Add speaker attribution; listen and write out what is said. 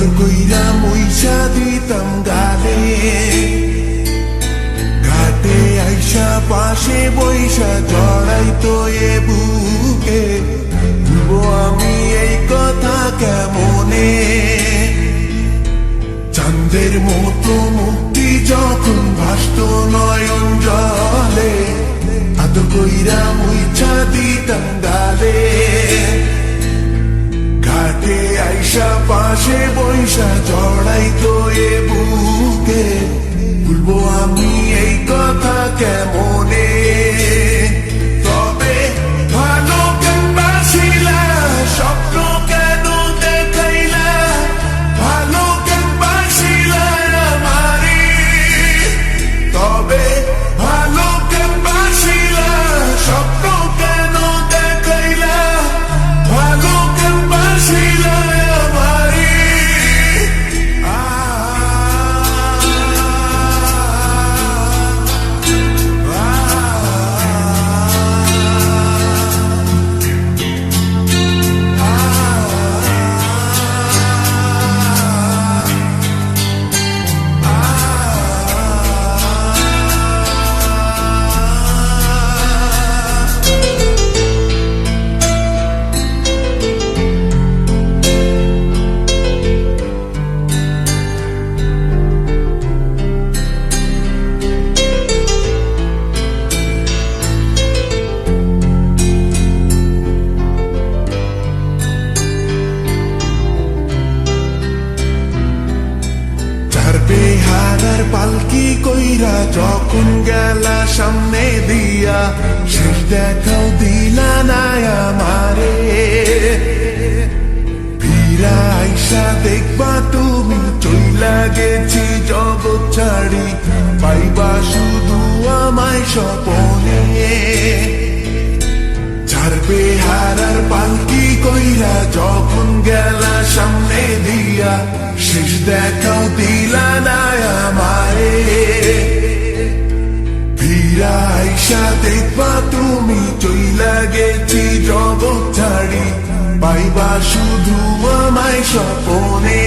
Speaker 1: আদর কইরা মুইসা দিতাম গালে, ঘাটে আইসা পাশে বইসা জড়াইতো এ বুকে, ভুলবো আমি এই কথা কেমনে? চাঁদের মতো মুক্তি যখন ভাসত নয়ন জলে, আদর কইরা মুইছা দিতাম গালে, ঘাটে আইসা পাশে বইসা জড়াইতো এ বুকে, ভুলবো আমি এই কথা কেমনে? তবে ভালো কেন বাসিলা, স্বপ্ন কেন দেখাইলা, ভালো কেন বাসিলা আমারে? তবে ভালো কেন বাসিলা, স্বপ্ন কেন দেখাইলা, ভালো কেন বাসিলা আমারে? বেহারার পালকি কইরা যখন গেলা সামনে দিয়া, শেষ দেখাও দিলা না আমারে। ফিরা আইসা দেখবা তুমি চইলা গেছি জগৎ ছাড়ি, পাইবা শুধু আমায় স্বপনে। ছাড়বে হারার পালকি কইরা যখন গেলা সামনে দিয়া, শেষ দেখাও দিলা না আমারে। ফিরা আইসা দেখবা তুমি চইলা গেছি জগৎ ছাড়ি, পাইবা শুধু আমায় স্বপনে।